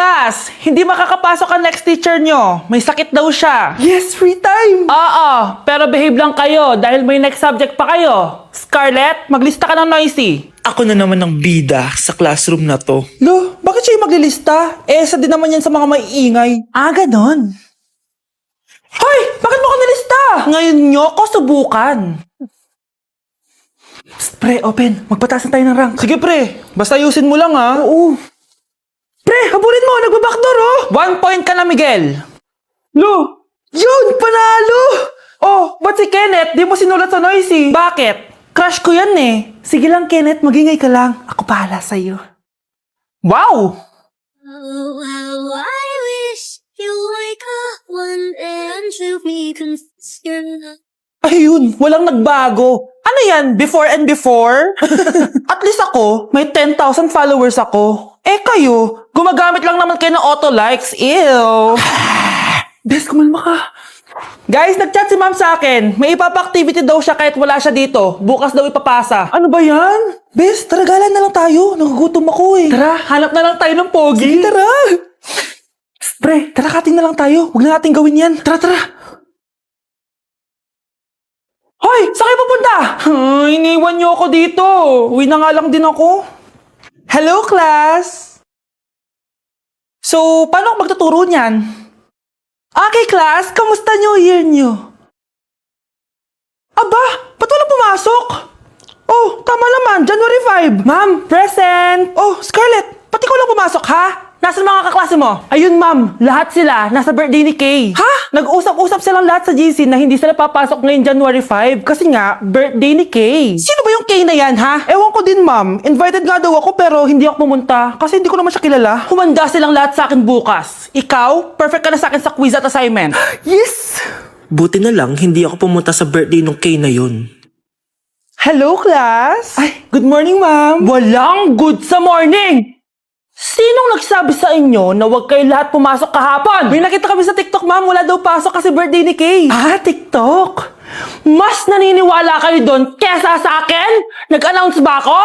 Class, hindi makakapasok ang next teacher nyo. May sakit daw siya. Yes, free time! Oo, pero behave lang kayo dahil may next subject pa kayo. Scarlett, maglista ka ng noisy. Ako na naman ang bida sa classroom na to. Lo, bakit siya yung maglilista? Isa din naman yan sa mga maiingay. Ganon. Hoy! Bakit mo ka nilista? Ngayon nyo ko subukan. Pre, open. Magpataas na tayo ng rank. Sige pre, basta ayusin mo lang ha. Oo. Pre, habulin mo! Nagbabackdoor oh! 1 point ka na, Miguel. Lo! Yun! Panalo! Oh, ba't si Kenneth di mo sinulat sa noisy? Bakit? Crush ko yan eh. Sige lang, Kenneth. Magingay ka lang. Ako pahala sa'yo. Wow! Oh, how I wish you wake up one day and shoot me confused. Ayun, walang nagbago. Ano yan? Before and before? At least ako, may 10,000 followers ako. Eh kayo, gumagamit lang naman kayo ng auto likes. Ew. Bes, kumalma ka. Guys, nag-chat si ma'am sa akin. May ipapa-activity daw siya kahit wala siya dito. Bukas daw ipapasa. Ano ba yan? Bes, tara galan na lang tayo. Nagugutom ako eh. Tara, hanap na lang tayo ng pogi. Sige, tara. Pre, tara kating na lang tayo. Huwag na natin gawin yan. Tara, tara. Hoy, saan kayo pupunta? Iniwan niyo ako dito. Uwi na nga lang din ako. Hello, class! So, paano ako magtuturo niyan? Okay, class, kamusta New Year niyo? Aba, ba't walang pumasok? Oh, tama naman, January 5. Ma'am, present! Oh, Scarlett, pati ko lang pumasok, ha? Nasaan mga kaklase mo? Ayun, ma'am, lahat sila nasa birthday ni Kay. Ha? Nag-usap-usap silang lahat sa GC na hindi sila papasok ngayon January 5 kasi nga, birthday ni Kay. Sino ba yung Kay na yan, ha? Ewan ko din, ma'am. Invited nga daw ako pero hindi ako pumunta kasi hindi ko naman siya kilala. Humanda silang lahat sa akin bukas. Ikaw, perfect ka na sa akin sa quiz at assignment. Yes! Buti na lang hindi ako pumunta sa birthday nung Kay na yun. Hello, class! Ay, good morning, ma'am. Walang good sa morning! Sinong nagsabi sa inyo na huwag kayo lahat pumasok kahapon? May nakita kami sa TikTok, ma'am. Wala daw pasok kasi birthday ni Kay. TikTok. Mas naniniwala kayo doon kesa sa akin? Nag-announce ba ako?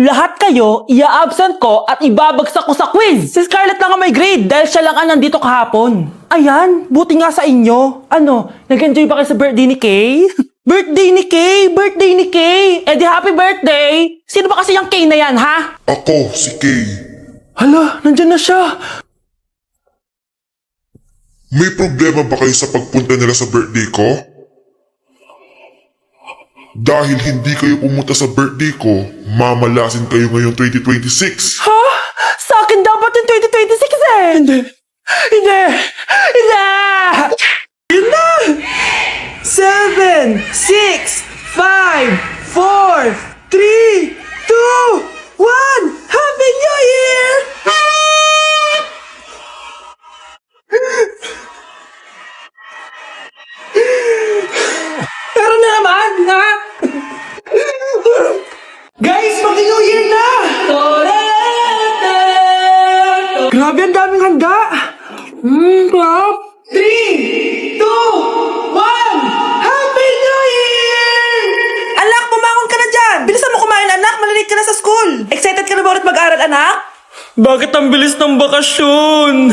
Lahat kayo, ia-absent ko at ibabagsak ko sa quiz. Si Scarlett lang ang may grade dahil siya lang ang nandito kahapon. Ayan, buti nga sa inyo. Ano, nag-enjoy ba kayo sa birthday ni Kay? Birthday ni Kay! Birthday ni Kay! Eh di happy birthday! Sino ba kasi yung Kay na yan, ha? Ako, si Kay. Hala, nandyan na siya. May problema ba kayo sa pagpunta nila sa birthday ko? Dahil hindi kayo pumunta sa birthday ko, mamalasin kayo ngayong 2026. Ha? Sa akin dapat yung 2026 eh! Hindi. Hindi! Hindi! Yun na! 7, 6, 5, 4, 3, 2, 1! Happy New Year! Pero na naman, ha? Guys, mag-New Year na! Grabe, ang daming handa! Crap! 3, 2, 1! Happy New Year! Anak, bumangon ka na dyan! Bilisan mo kumain, anak! Malilate ka na sa school! Excited ka na ba ulit mag-aral, anak? Bakit ang bilis ng bakasyon?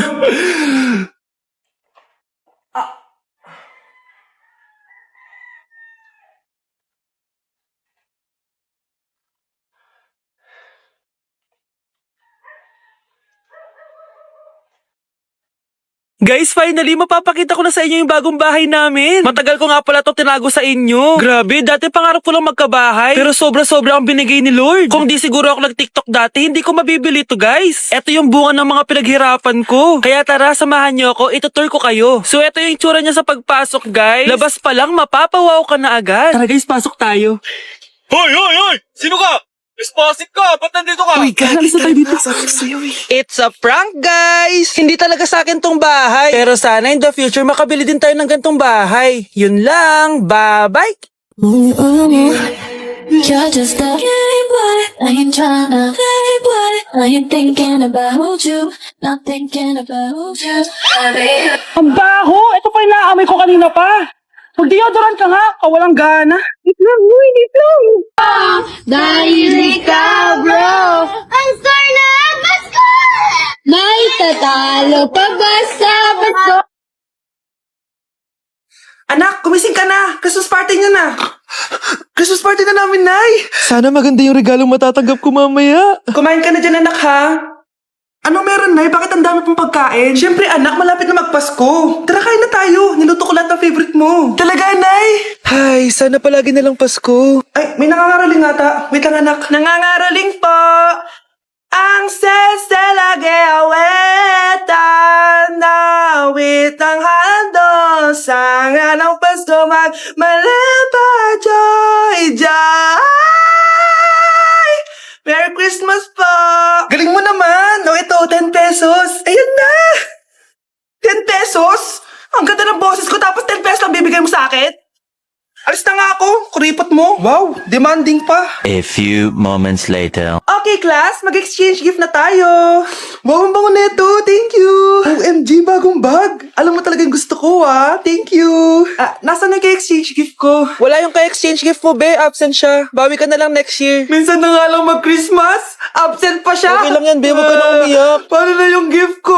Guys, finally, mapapakita ko na sa inyo yung bagong bahay namin. Matagal ko nga pala to tinago sa inyo. Grabe, dati pangarap ko lang magkabahay. Pero sobra-sobra ang binigay ni Lord. Kung di siguro ako nag-TikTok dati, hindi ko mabibili to, guys. Ito yung bunga ng mga pinaghirapan ko. Kaya tara, samahan nyo ako, itutur ko kayo. So, ito yung itsura niya sa pagpasok, guys. Labas pa lang, mapapawaw ka na agad. Tara guys, pasok tayo. Hoy! Sino ka? Responsive ka! Ba't nandito ka? Uy, alis na tayo dito. It's a prank, guys! Hindi talaga sa akin tong bahay. Pero sana in the future makabili din tayo ng gantong bahay. Yun lang. Bye-bye! You're just a game boy. I ain't tryna play boy. I ain't thinking about you. Not thinking about you. Ang baho! Ito pa yung naamoy ko kanina pa. Mag-deodorant ka nga, kawalang gana. Wait lang. Dahil ikaw, bro. Ang Scarlett, mas Scarlett! May tatalo pa ba sa bato? Anak, gumising ka na. Christmas party niyo na. Christmas party na namin, Nay! Sana maganda yung regalong matatanggap ko mamaya. Kumain ka na dyan, anak, ha? Anong meron, Nay? Bakit ang dami pong pagkain? Siyempre, anak, malapit na magpasko. Tara, kain na tayo. Niluto ko lahat ng favorite mo. Talaga, Nay? Ay, sana palagi na lang Pasko. Ay, may nangangaraling ata. Wait lang, anak. Nangangaraling po. Ang seselage awetan na awit ng hando sa nga ng Pasko magmalapa joy joy. Merry Christmas po! Galing mo naman! O ito, 10 pesos. Ayun na! 10 pesos? Ang ganda ng boses ko tapos 10 pesos lang bibigay mo sa akin? Alis na nga ako, kuripot mo. Wow, demanding pa. A few moments later. Okay, class, mag-exchange gift na tayo. Wow, ang bango neto, thank you. OMG, bagong bag. Alam mo talaga yung gusto ko, ah. Thank you. Nasaan na exchange gift ko? Wala yung ka-exchange gift mo, be. Absent siya. Bawi ka na lang next year. Minsan na nga lang mag-Christmas. Absent pa siya. Okay lang yan, be. Huwag ka na umiyak. Paano na yung gift ko?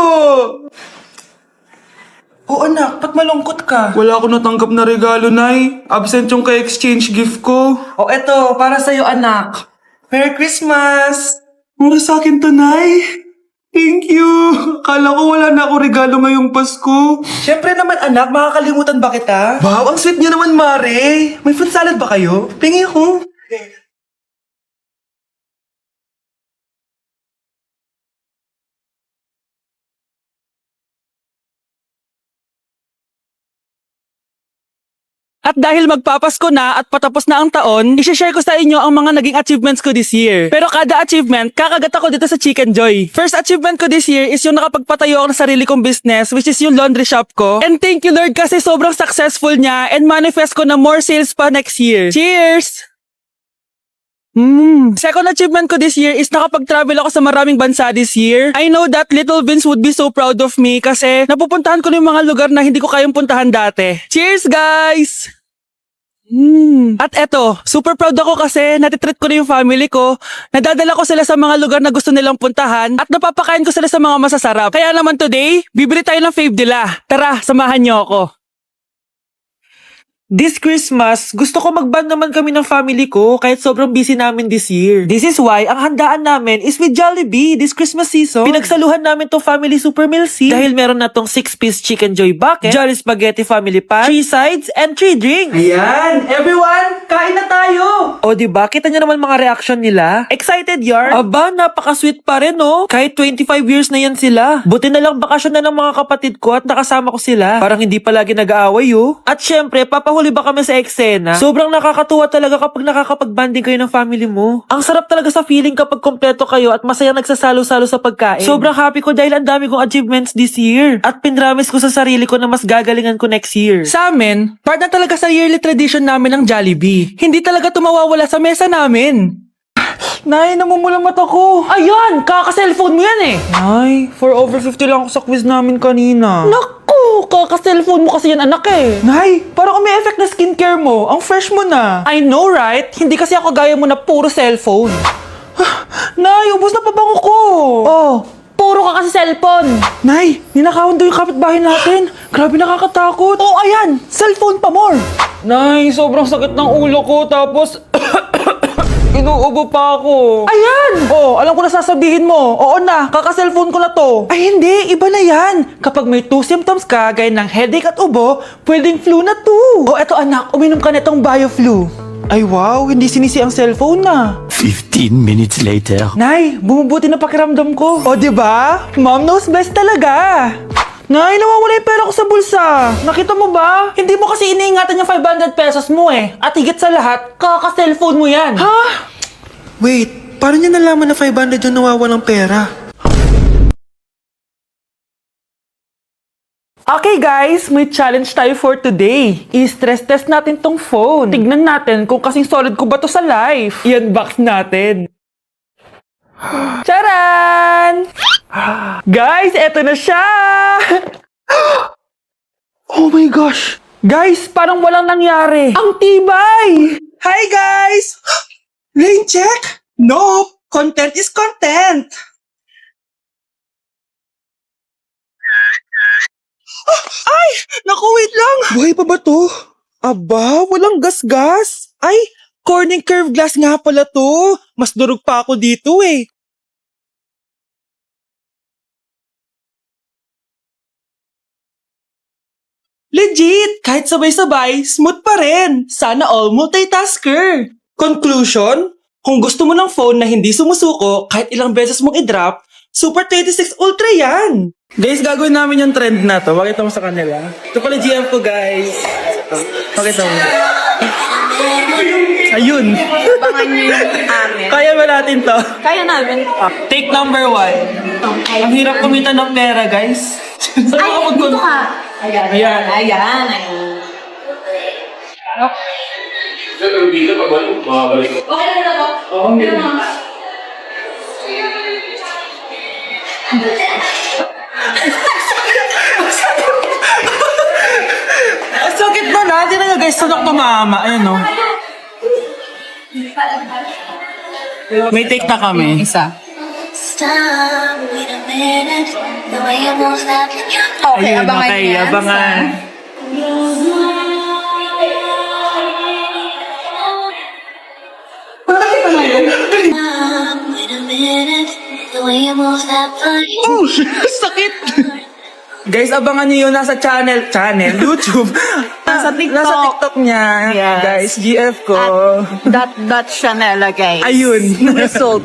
Oo, anak, ba't malungkot ka? Wala ako natanggap na regalo, Nay. Absent yung ka-exchange gift ko. O eto, para sa'yo, anak. Merry Christmas! Para sa akin to, Nay. Thank you. Akala ko wala na ako regalo ngayong Pasko. Siyempre naman, anak, makakalimutan ba kita? Wow, ang sweet niyo naman, Mare. May fruit salad ba kayo? Pingi ako. At dahil magpapasko na at patapos na ang taon, isi-share ko sa inyo ang mga naging achievements ko this year. Pero kada achievement, kakagat ako dito sa Chicken Joy. First achievement ko this year is yung nakapagpatayo ako ng sarili kong business, which is yung laundry shop ko. And thank you Lord kasi sobrang successful niya and manifest ko na more sales pa next year. Cheers! Second achievement ko this year is nakapag-travel ako sa maraming bansa this year. I know that Little Vince would be so proud of me kasi napupuntahan ko na yung mga lugar na hindi ko kayang puntahan dati. Cheers guys! At eto, super proud ako kasi natitreat ko na yung family ko, nadadala ko sila sa mga lugar na gusto nilang puntahan at napapakain ko sila sa mga masasarap. Kaya naman today, bibili tayo ng fave nila. Tara, samahan niyo ako. This Christmas, gusto ko mag-band naman kami ng family ko kahit sobrang busy namin this year. This is why ang handaan namin is with Jollibee this Christmas season. Pinagsaluhan namin tong family super meal scene dahil meron na tong 6-piece chicken joy bucket, Jolly Spaghetti family pan, 3 sides, and 3 drinks. Ayan, everyone, kain na tayo. O diba, kita nyo naman mga reaction nila? Excited yarn? Aba, napaka-sweet pa rin oh. Kahit 25 years na yan sila. Buti na lang bakasyon na ng mga kapatid ko at nakasama ko sila. Parang hindi palagi nag-aaway oh. At syempre, papahuli ba kami sa eksena? Sobrang nakakatuwa talaga kapag nakakapag-banding kayo ng family mo. Ang sarap talaga sa feeling kapag kompleto kayo at masayang nagsasalo-salo sa pagkain. Sobrang happy ko dahil ang dami kong achievements this year. At pinramis ko sa sarili ko na mas gagalingan ko next year. Sa amin, part na talaga sa yearly tradition namin ng Jollibee. Hindi talaga tumawawala sa mesa namin. Nay, namumulang mata ko. Ayan, kaka-cellphone mo yan eh. Nay, 4 over 50 lang ako sa quiz namin kanina. Naku, kaka-cellphone mo kasi yan anak eh. Nay, parang umi-effect na skincare mo. Ang fresh mo na. I know right? Hindi kasi ako gaya mo na puro cellphone. Nay, ubos na pabango ko. Oh, puro ka kasi cellphone. Nay, ninakawan daw yung kapitbahay natin. Grabe nakakatakot. Oh, ayan, cellphone pa more. Nay, sobrang sakit ng ulo ko tapos inuubo pa ako. Ayan! Oh, alam ko na sasabihin mo. Oo na, kaka-cellphone ko na to. Ay hindi, iba na yan. Kapag may 2 symptoms ka, gaya ng headache at ubo, pwedeng flu na to. Oh, eto anak, uminom ka nitong BioFlu. Ay wow, hindi sinisi ang cellphone na. 15 minutes later. Nay, bumubuti na pakiramdam ko. O, diba? Mom knows best talaga. Nay, nawawala yung pera ko sa bulsa. Nakita mo ba? Hindi mo kasi iniingatan yung 500 pesos mo eh. At higit sa lahat, kaka-cellphone mo yan. Ha? Wait, paano niya nalaman na 500 yung nawawalang pera? Okay guys, may challenge tayo for today. I-stress test natin tong phone. Tignan natin kung kasing solid ko ba to sa life. I-unbox natin. Charan! Guys, eto na siya! Oh my gosh! Guys, parang walang nangyari. Ang tibay! Hi guys! Rain check? No! Content is content! Naku, wait lang. Buhay pa ba to? Aba, walang gas-gas. Ay, Corning curved glass nga pala to. Mas durog pa ako dito eh. Legit! Kahit sabay-sabay, smooth pa rin. Sana all multitasker. Conclusion? Kung gusto mo ng phone na hindi sumusuko kahit ilang beses mong i-drop, Super 26 Ultra yan! Guys, gagawin namin yung trend na to. Pakita mo sa kanila. Ito pala GM ko, guys. Pakita mo. Ayun. Abangan niyo yung amin. Kaya ba natin to? Kaya namin. Take number 1. Ang hirap kumita ng pera, guys. Ay, dito ka. Ayan. Ayan. Ayan. Ayan. Okay lang na po. Ang sakit na natin na guys. Sunok tumama. Ayun o. May take na kami. Isa. Stop, wait a minute. The way you move that Okay, Ayun, abangan okay, niyo yan. abangan. Wait a minute. The way you move that body. Oh, sakit! Guys, abangan niyo yun. Nasa channel, YouTube. Nasa TikTok. Nasa TikTok niya. Yes. Guys, GF ko. That Chanel, guys. Ayun. Result.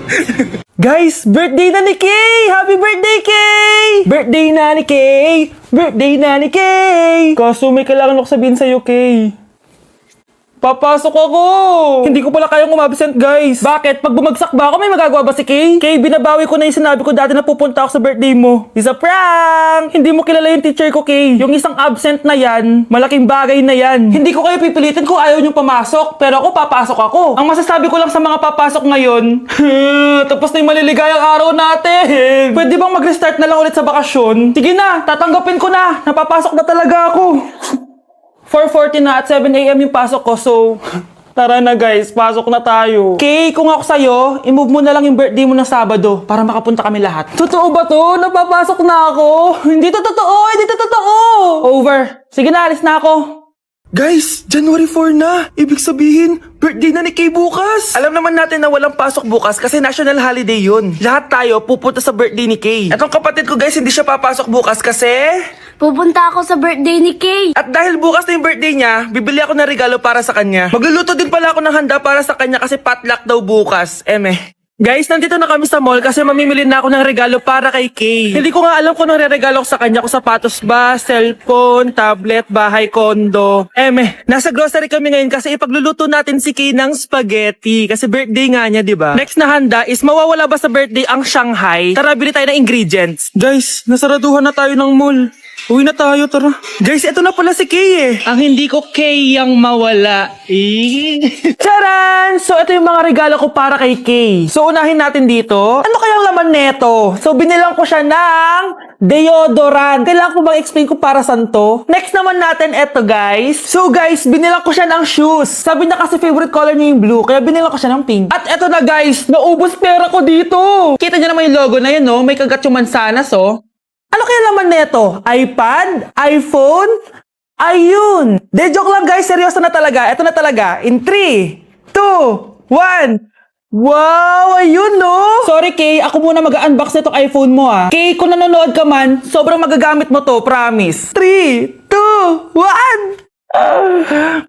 Guys, birthday na ni Kay! Happy birthday, Kay! Birthday na ni Kay! Birthday na ni Kay! Kaso may kailangan ako sabihin sa'yo, Kay. Papasok ako! Hindi ko pala kayang umabsent, guys. Bakit? Pag bumagsak ba ako, may magagawa ba si Kay? Kay, binabawi ko na yung sinabi ko dati na pupunta ako sa birthday mo. It's a prank! Hindi mo kilala yung teacher ko, Kay. Yung isang absent na yan, malaking bagay na yan. Hindi ko kayo pipilitin kung ayaw niyong pumasok, pero ako papasok ako. Ang masasabi ko lang sa mga papasok ngayon, tapos na yung maliligayang araw natin. Pwede bang mag-restart na lang ulit sa bakasyon? Sige na, tatanggapin ko na. Napapasok na talaga ako. 4:40 na at 7 a.m. yung pasok ko, so tara na guys, pasok na tayo. Kay, kung ako sa'yo, i-move mo na lang yung birthday mo ng Sabado para makapunta kami lahat. Totoo ba to? Napapasok na ako? Hindi to totoo! Hindi to totoo! Over. Sige na, alis na ako. Guys, January 4 na. Ibig sabihin, birthday na ni Kay bukas. Alam naman natin na walang pasok bukas kasi national holiday yun. Lahat tayo pupunta sa birthday ni Kay. Etong kapatid ko guys, hindi siya papasok bukas kasi... Pupunta ako sa birthday ni Kay. At dahil bukas na yung birthday niya, bibili ako ng regalo para sa kanya. Magluluto din pala ako ng handa para sa kanya kasi potluck daw bukas. Guys, nandito na kami sa mall kasi mamimili na ako ng regalo para kay Kay. Hindi ko nga alam kung anong re-regalo ko sa kanya. Kung sapatos ba, cellphone, tablet, bahay, kondo. Nasa grocery kami ngayon kasi ipagluluto natin si Kay ng spaghetti. Kasi birthday nga niya, di ba? Next na handa is mawawala ba sa birthday ang Shanghai? Tara, bili tayo ng ingredients. Guys, nasaraduhan na tayo ng mall. Uwi na tayo, tara. Guys, ito na pala si Kay eh. Ang hindi ko Kay yang mawala. Charan! So, ito yung mga regalo ko para kay Kay. So, unahin natin dito. Ano kayang laman neto? So, binilang ko siya ng deodorant. Kailangan ko bang explain ko para saan to? Next naman natin ito, guys. So, guys, binilang ko siya ng shoes. Sabi niya kasi favorite color niya yung blue, kaya binilang ko siya ng pink. At ito na, guys, naubos pera ko dito. Kita niyo naman yung logo na yun, no? May kagat yung mansanas, oh. Ano kaya laman neto? iPad? iPhone? Ayun! De, joke lang guys, seryoso na talaga. Ito na talaga. In 3, 2, 1. Wow! Ayun no! Sorry Kay, ako muna mag-unbox nitong iPhone mo ah. Kay, kung nanonood ka man, sobrang magagamit mo to, promise. 3, 2, 1!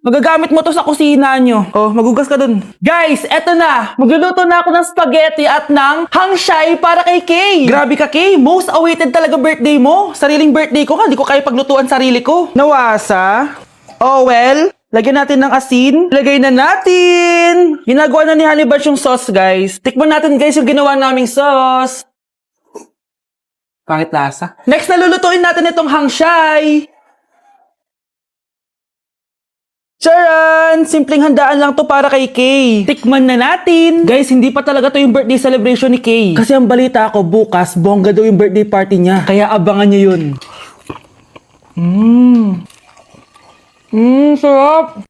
Magagamit mo to sa kusina nyo. Oh, magugas ka dun. Guys, eto na. Magluluto na ako ng spaghetti at ng hangshai para kay Kay. Grabe ka, Kay. Most awaited talaga birthday mo. Sariling birthday ko nga. Di ko kaya paglutuan sarili ko. Nawasa. Oh, well. Lagyan natin ng asin. Lagay na natin. Ginagawa na ni Honey Bunch yung sauce, guys. Tikman natin, guys, yung ginawa naming sauce. Pangit lasa. Next, nalulutuin natin itong hangshai. Charan! Simpleng handaan lang to para kay Kay. Tikman na natin. Guys, hindi pa talaga to yung birthday celebration ni Kay. Kasi ang balita ko, bukas, bongga daw yung birthday party niya. Kaya abangan niyo yun. Sarap!